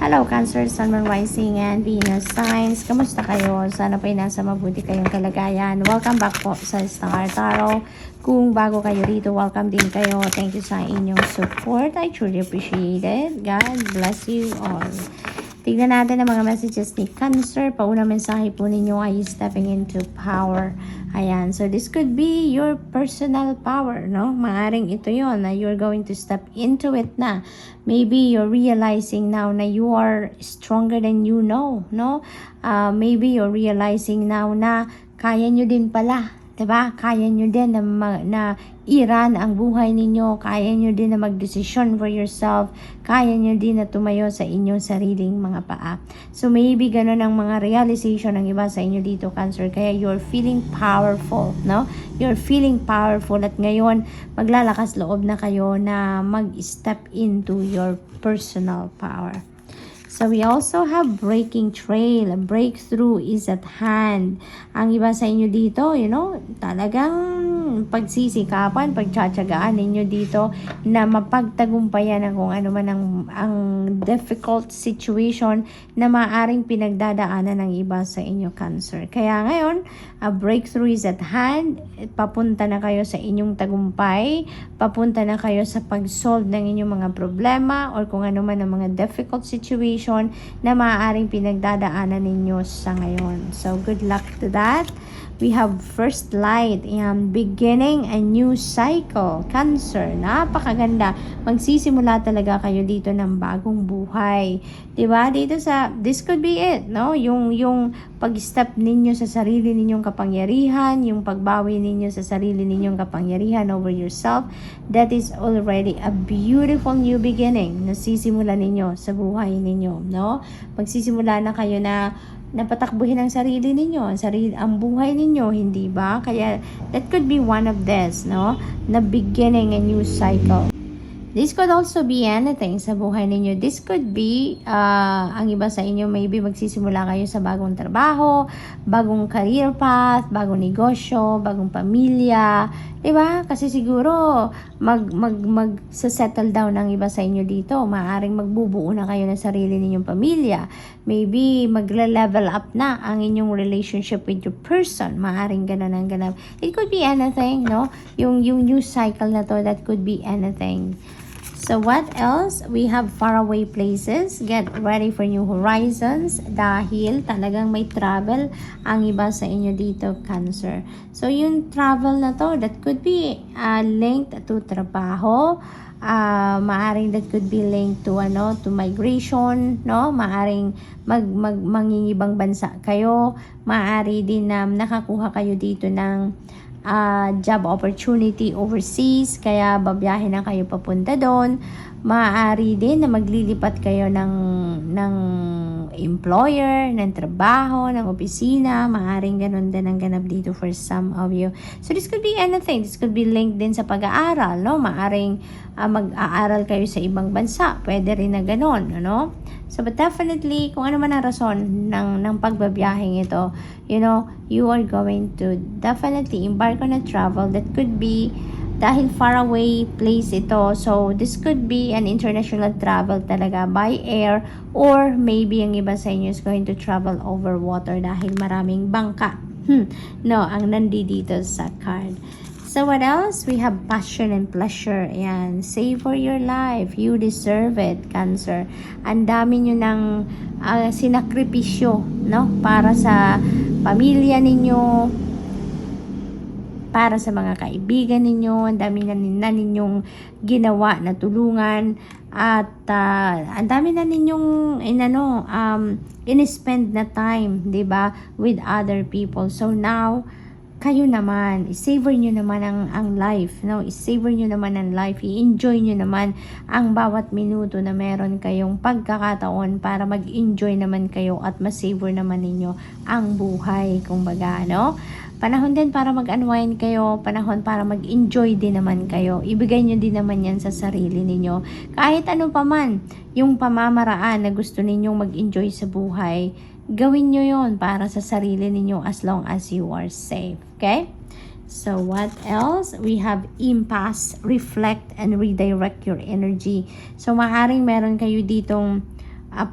Hello Cancer, Sun, Moon, Rising, and Venus signs. Kamusta kayo? Sana po'y nasa mabuti kayong kalagayan. Welcome back po sa Star Tarot. Kung bago kayo rito, welcome din kayo. Thank you sa inyong support. I truly appreciate it. God bless you all. Tignan natin ang mga messages ni Cancer. Paunang mensahe po ninyo ay stepping into power. Ayan. So, this could be your personal power, no? Maaring ito yon na you're going to step into it na. Maybe you're realizing now na you are stronger than you know, no? Maybe you're realizing now na kaya nyo din pala. Diba? Kaya nyo din na iran ang buhay ninyo. Kaya nyo din na magdesisyon for yourself. Kaya nyo din na tumayo sa inyong sariling mga paa. So maybe ganun ang mga realization ng iba sa inyo dito, Cancer. Kaya you're feeling powerful, no? You're feeling powerful at ngayon maglalakas loob na kayo na mag-step into your personal power. So, we also have breaking trail. A breakthrough is at hand. Ang iba sa inyo dito, talagang pagsisikapan, pagtsatsagaan ninyo dito na mapagtagumpayan ang kung ano man ang difficult situation na maaring pinagdadaanan ng iba sa inyo, Cancer. Kaya ngayon, a breakthrough is at hand. Papunta na kayo sa inyong tagumpay. Papunta na kayo sa pag-solve ng inyong mga problema or kung ano man ang mga difficult situation na maaaring pinagdadaanan ninyo sa ngayon. So, good luck to that. We have first light and beginning a new cycle. Cancer, napakaganda. Magsisimula talaga kayo dito ng bagong buhay. Diba? Dito this could be it, no? Yung pag-step ninyo sa sarili ninyong kapangyarihan, yung pagbawi ninyo sa sarili ninyong kapangyarihan over yourself, that is already a beautiful new beginning na sisimula ninyo sa buhay ninyo, no? Magsisimula na kayo na napatakbuhin ang sarili ninyo, ang buhay ninyo, hindi ba? Kaya that could be one of this, no? Na beginning a new cycle. This could also be anything sa buhay ninyo. This could be, ang iba sa inyo, maybe magsisimula kayo sa bagong trabaho, bagong career path, bagong negosyo, bagong pamilya. Diba? Kasi siguro, mag-settle down ang iba sa inyo dito. Maaaring magbubuo na kayo ng sarili ninyong pamilya. Maybe, magle-level up na ang inyong relationship with your person. Maaaring ganun ang ganun. It could be anything, no? Yung new cycle na to, that could be anything. So what else? We have faraway places. Get ready for new horizons dahil talagang may travel ang iba sa inyo dito, Cancer. So yung travel na to, that could be linked to trabaho. Maaring that could be linked to migration, no? Maaring mangingibang bansa kayo. Maari din na nakakuha kayo dito ng job opportunity overseas, kaya babiyahe na kayo papunta doon. Maaari din na maglilipat kayo ng employer, ng trabaho, ng opisina. Maaring ganun din ang ganap dito for some of you. So this could be anything. This could be linked din sa pag-aaral, no? Maaring mag-aaral kayo sa ibang bansa. Pwede rin na ganun, no? So, but definitely, kung ano man ang rason ng pagbabiyaheng ito, you are going to definitely embark on a travel that could be dahil far away place ito. So, this could be an international travel talaga by air or maybe ang iba sa inyo is going to travel over water dahil maraming bangka. No, ang nandito sa card. So, what else? We have passion and pleasure. Ayan. Save for your life. You deserve it, Cancer. Ang dami nyo ng sinakripisyo, no? Para sa pamilya ninyo, para sa mga kaibigan ninyo. Ang dami na ninyong ginawa na tulungan. At ang dami na ninyong in-spend na time, diba? With other people. So, now, kayo naman, i-savor nyo naman ang life, no? I-savor nyo naman ang life, i-enjoy nyo naman ang bawat minuto na meron kayong pagkakataon para mag-enjoy naman kayo at ma-savor naman ninyo ang buhay, kumbaga, no? Panahon din para mag-unwind kayo, panahon para mag-enjoy din naman kayo. Ibigay nyo din naman yan sa sarili ninyo. Kahit ano pa man, yung pamamaraan na gusto ninyong mag-enjoy sa buhay, gawin nyo yon para sa sarili ninyo as long as you are safe. Okay? So, what else? We have impasse, reflect, and redirect your energy. So, maaaring meron kayo ditong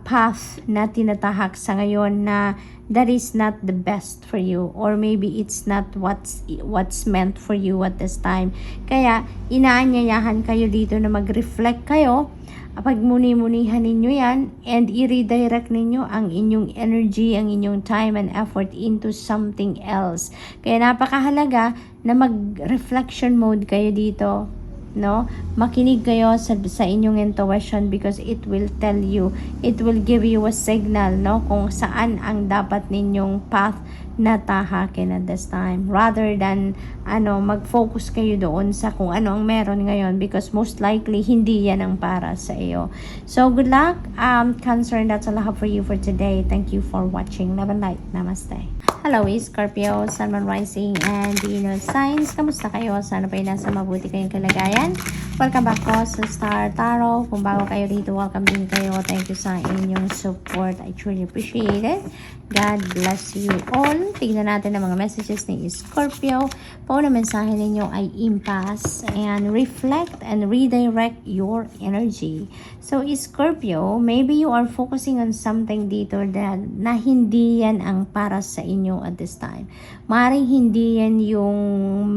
path na tinatahak sa ngayon na that is not the best for you, or maybe it's not what's meant for you at this time. Kaya inaanyayahan kayo dito na mag-reflect kayo, pagmuni-munihan ninyo yan, and i-redirect ninyo ang inyong energy, ang inyong time and effort into something else. Kaya napakahalaga na mag-reflection mode kayo dito, no? Makinig kayo sa inyong intuition, because it will tell you, it will give you a signal, no, kung saan ang dapat ninyong path na tahakin at this time, rather than mag-focus kayo doon sa kung ano ang meron ngayon, because most likely hindi yan ang para sa iyo. So good luck, Cancer, and that's all I have for you for today. Thank you for watching. Love and light. Namaste. Hello Scorpio, Sun, Moon, Rising and Venus signs. Kamusta kayo? Sana pa nasa mabuti kayong kalagayan. Welcome back po sa Star Tarot. Kung bago kayo dito, welcome din kayo. Thank you sa inyong support. I truly appreciate it. God bless you all. Tignan natin ang mga messages ni Scorpio. Po na mensahe ninyo ay impasse and reflect and redirect your energy. So Scorpio, maybe you are focusing on something dito na hindi yan ang para sa inyo at this time. Maaaring hindi yan yung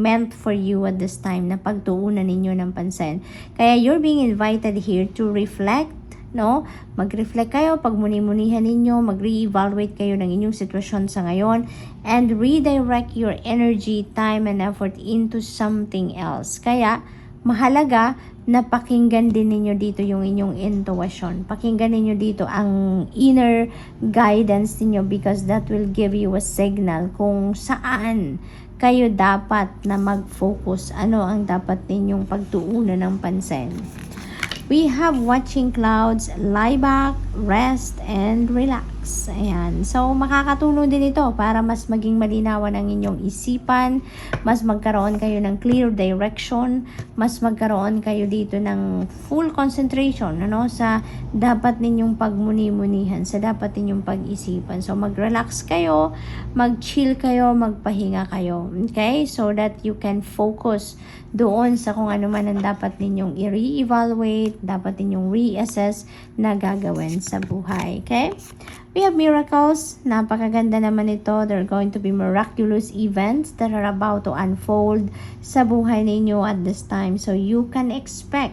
meant for you at this time na pagtuunan ninyo ng pansin. Kaya you're being invited here to reflect, no? Mag-reflect kayo, pagmuni-munihan ninyo, mag-re-evaluate kayo ng inyong sitwasyon sa ngayon, and redirect your energy, time, and effort into something else. Kaya, mahalaga na pakinggan din ninyo dito yung inyong intuition. Pakinggan ninyo dito ang inner guidance ninyo, because that will give you a signal kung saan kayo dapat na mag-focus. Ano ang dapat ninyong pagtuunan ng pansin. We have watching clouds, lie back, rest, and relax. Ayan. So, makakatulong din ito para mas maging malinawan ang inyong isipan, mas magkaroon kayo ng clear direction, mas magkaroon kayo dito ng full concentration, sa dapat ninyong pagmuni-munihan, sa dapat ninyong pag-isipan. So, mag-relax kayo, mag-chill kayo, magpahinga kayo. Okay? So that you can focus doon sa kung ano man ang dapat ninyong i-re-evaluate, dapat ninyong reassess na gagawin sa buhay. Okay? We have miracles. Napakaganda naman ito. There are going to be miraculous events that are about to unfold sa buhay ninyo at this time. So you can expect,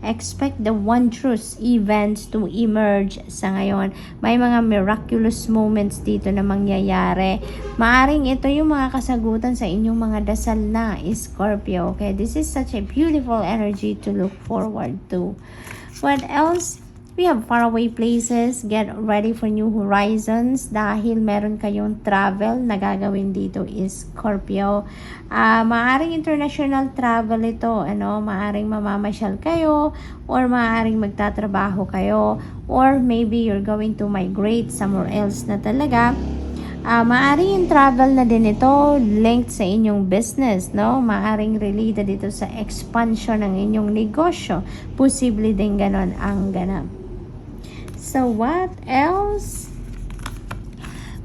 expect the wondrous events to emerge sa ngayon. May mga miraculous moments dito na mangyayari. Maaring ito yung mga kasagutan sa inyong mga dasal na Scorpio. Okay, this is such a beautiful energy to look forward to. What else? We have faraway places. Get ready for new horizons dahil meron kayong travel na gagawin dito Scorpio. Maaring international travel ito. Maaring mamamasyal kayo, or maaring magtatrabaho kayo, or maybe you're going to migrate somewhere else na talaga. Maaring yung travel na din ito linked sa inyong business, maaring related dito sa expansion ng inyong negosyo. Posible din ganon ang ganap. So what else?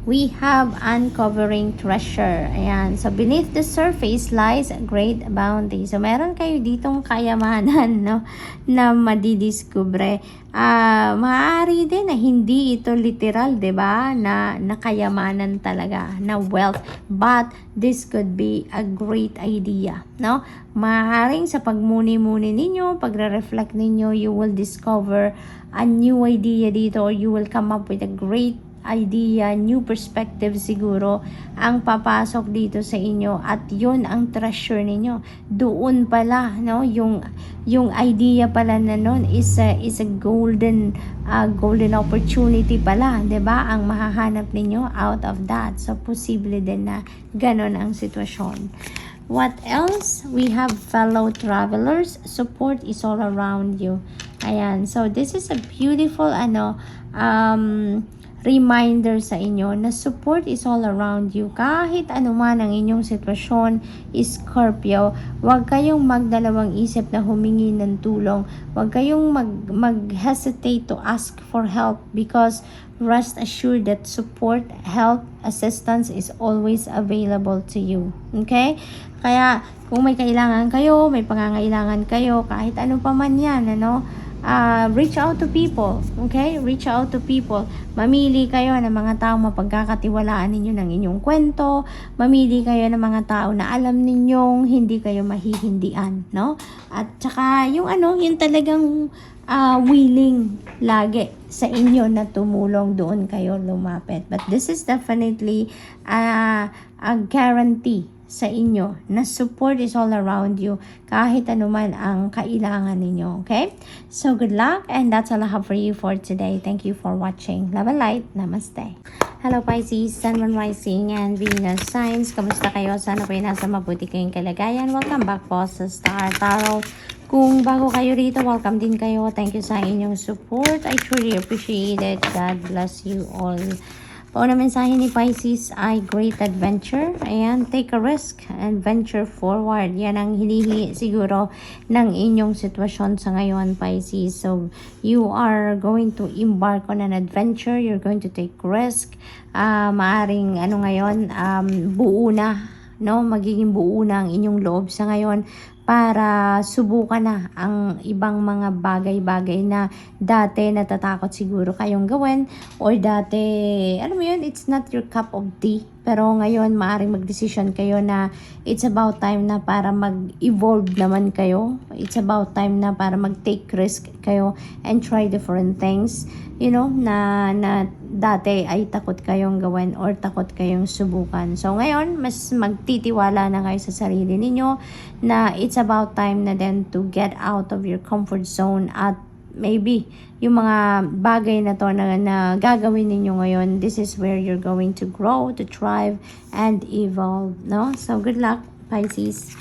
We have uncovering treasure. Ayan. So beneath the surface lies a great bounty. So meron kayo ditong kayamanan, na madidiskubre. Maaari din na hindi ito literal, 'di ba? Na kayamanan talaga, na wealth, but this could be a great idea, Maaaring sa pagmuni-muni ninyo, pagre-reflect ninyo, you will discover a new idea dito, or you will come up with a great idea, new perspective siguro ang papasok dito sa inyo, at yun ang treasure ninyo. Doon pala, yung idea pala na nun is a golden opportunity pala, 'di ba? Ang mahahanap ninyo out of that. So posible din na ganon ang sitwasyon. What else? We have fellow travelers. Support is all around you. Ayan. So this is a beautiful reminder sa inyo na support is all around you. Kahit anuman ang inyong sitwasyon, Scorpio, huwag kayong magdalawang isip na humingi ng tulong. Huwag kayong mag-hesitate to ask for help, because rest assured that support, help, assistance is always available to you. Okay? Kaya kung may kailangan kayo, may pangangailangan kayo, kahit ano pa man yan, reach out to people, okay? Reach out to people. Mamili kayo ng mga tao mapagkakatiwalaan ninyo ng inyong kwento. Mamili kayo ng mga tao na alam ninyong hindi kayo mahihindian, no? At saka yung yung talagang willing lagi sa inyo na tumulong, doon kayo lumapit. But this is definitely a guarantee sa inyo na support is all around you kahit anuman ang kailangan ninyo. Okay? So good luck, and that's all I have for you for today. Thank you for watching. Love and light. Namaste. Hello Pisces, Sun, Moon, Rising, and Venus signs. Kamusta kayo? Sana po nasa mabuti kayong kalagayan. Welcome back po sa Star Tarot. Kung bago kayo rito, welcome din kayo. Thank you sa inyong support. I truly appreciate it. God bless you all. Pauna mensahe ni Pisces ay great adventure. Ayan, take a risk and venture forward. Yan ang hinihingi siguro ng inyong sitwasyon sa ngayon, Pisces. So, you are going to embark on an adventure. You're going to take risk. Maaring ngayon, buo na, no? Magiging buo na ang inyong loob sa ngayon para subukan na ang ibang mga bagay-bagay na dati natatakot siguro kayong gawin, or dati, alam mo yun, it's not your cup of tea. Pero ngayon, maaaring mag-decision kayo na it's about time na para mag-evolve naman kayo. It's about time na para mag-take risk kayo and try different things, you know, na dati ay takot kayong gawin or takot kayong subukan. So ngayon, mas magtitiwala na kayo sa sarili ninyo na it's about time na then to get out of your comfort zone, at maybe yung mga bagay na to na gagawin ninyo ngayon, this is where you're going to grow, to thrive, and evolve, no? So, good luck, Pisces.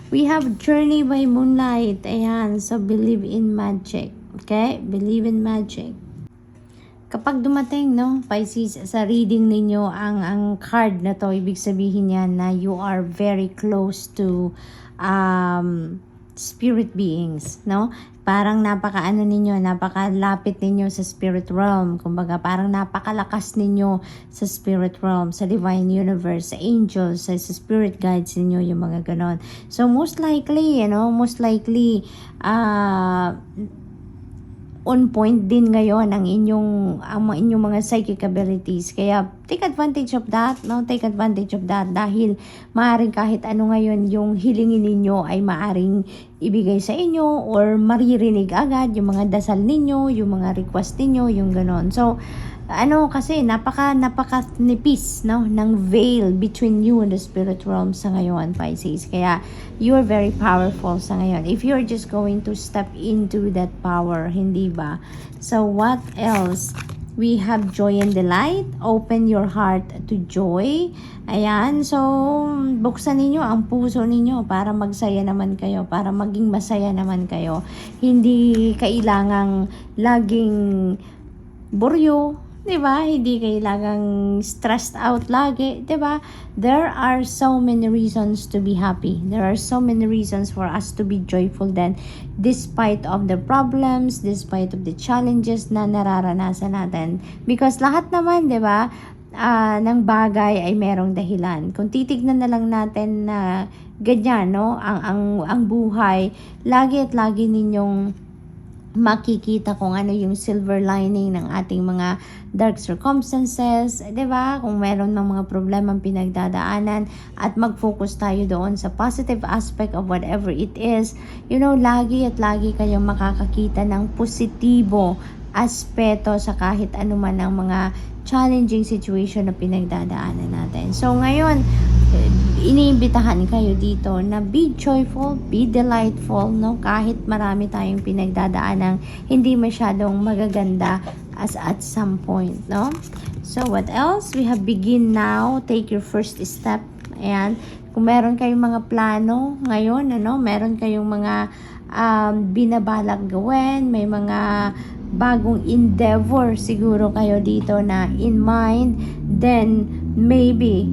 We have Journey by Moonlight. Ayan, so believe in magic. Okay? Believe in magic. Kapag dumating, no, Pisces, sa reading ninyo ang card na to, ibig sabihin yan na you are very close to spirit beings, no? Parang napakalapit ninyo sa spirit realm. Kumbaga, parang napakalakas ninyo sa spirit realm, sa divine universe, sa angels, sa spirit guides ninyo, yung mga ganon. So, most likely, on point din ngayon ang inyong mga psychic abilities. Kaya take advantage of that, no? Take advantage of that, dahil maaring kahit ano ngayon yung hilingin ninyo ay maaring ibigay sa inyo, or maririnig agad yung mga dasal ninyo, yung mga request ninyo, yung ganon. So kasi napaka-nipis, no, ng veil between you and the spirit realm sa ngayon, Pisces. Kaya you are very powerful sa ngayon if you're just going to step into that power, hindi ba? So what else? We have joy and delight. Open your heart to joy. Ayan, so buksan ninyo ang puso ninyo para magsaya naman kayo, para maging masaya naman kayo. Hindi kailangang laging buryo, diba? Hindi kailangang stressed out lagi, diba? There are so many reasons to be happy. There are so many reasons for us to be joyful then, despite of the problems, despite of the challenges na nararanasan natin. Because lahat naman, diba, ng bagay ay merong dahilan. Kung titignan na lang natin na ganyan, no, ang buhay, lagi at lagi ninyong makikita kung ano yung silver lining ng ating mga dark circumstances, 'di ba? Kung meron ng mga problemang pinagdadaanan, at mag-focus tayo doon sa positive aspect of whatever it is. You know, lagi at lagi kayong makakakita ng positibo aspeto sa kahit anuman ng mga challenging situation na pinagdadaanan natin. So ngayon, iniimbitahan kayo dito na be joyful, be delightful, no? Kahit marami tayong pinagdadaanang hindi masyadong magaganda at some point, no? So what else? We have begin now, take your first step. Ayan, kung meron kayong mga plano ngayon, meron kayong mga binabalak gawin, may mga bagong endeavor siguro kayo dito na in mind, then maybe,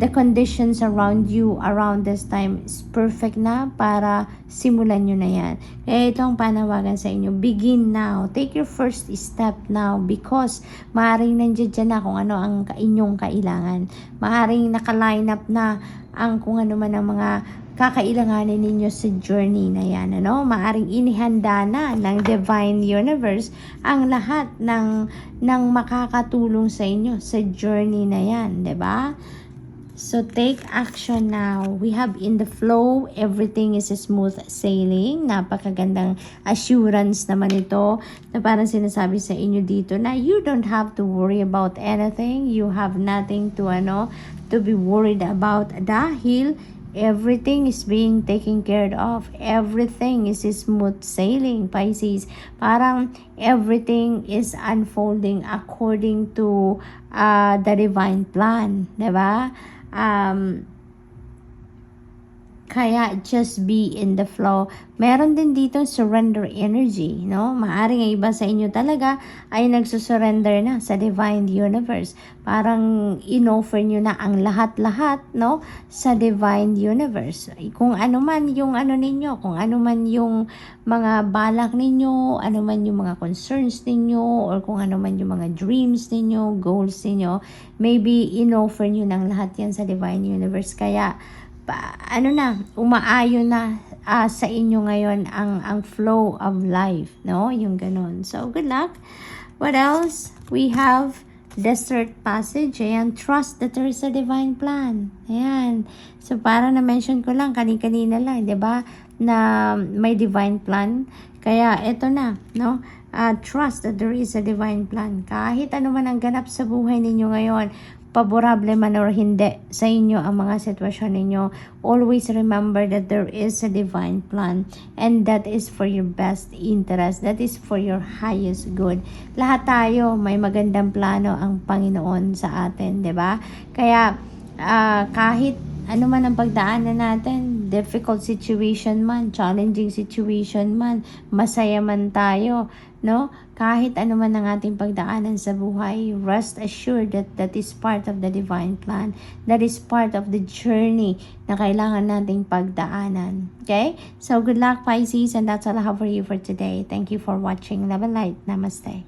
the conditions around you around this time is perfect na para simulan nyo na yan. Kaya ito ang panawagan sa inyo. Begin now. Take your first step now because maaaring nandiyan dyan na kung ano ang inyong kailangan. Maaaring naka-line up na ang kung ano man ang mga kakailanganin ninyo sa journey na yan. Ano? Maaring inihanda na ng Divine Universe ang lahat ng makakatulong sa inyo sa journey na yan. Diba? So, take action now. We have in the flow, everything is smooth sailing. Napakagandang assurance naman ito na parang sinasabi sa inyo dito na you don't have to worry about anything. You have nothing to be worried about dahil everything is being taken care of. Everything is smooth sailing, Pisces. Parang everything is unfolding according to the divine plan. Diba? Kaya just be in the flow. Meron din dito surrender energy, no? Maaring ang iba sa inyo talaga ay nagsusurrender na sa Divine Universe. Parang inoffer nyo na ang lahat-lahat, no? Sa Divine Universe. Kung ano man yung ninyo, kung ano man yung mga balak ninyo, ano man yung mga concerns ninyo, or kung ano man yung mga dreams ninyo, goals ninyo, maybe inoffer nyo ng lahat yan sa Divine Universe. Kaya umaayon na sa inyo ngayon ang flow of life, no? Yung ganun. So, good luck. What else? We have desert passage. Ayan, trust that there is a divine plan. Ayan. So, para na-mention ko lang, kanina lang, di ba? Na may divine plan. Kaya, eto na, no? Trust that there is a divine plan. Kahit ano man ang ganap sa buhay ninyo ngayon, paborable man or hindi sa inyo ang mga sitwasyon ninyo, always remember that there is a divine plan and that is for your best interest, that is for your highest good. Lahat tayo may magandang plano ang Panginoon sa atin, 'di ba? Kaya kahit ano man ang pagdaanan natin, difficult situation man, challenging situation man, masaya man tayo, no? Kahit ano man ang ating pagdaanan sa buhay, rest assured that that is part of the divine plan. That is part of the journey na kailangan nating pagdaanan. Okay? So, good luck, Pisces, and that's all I have for you for today. Thank you for watching. Love and light. Namaste.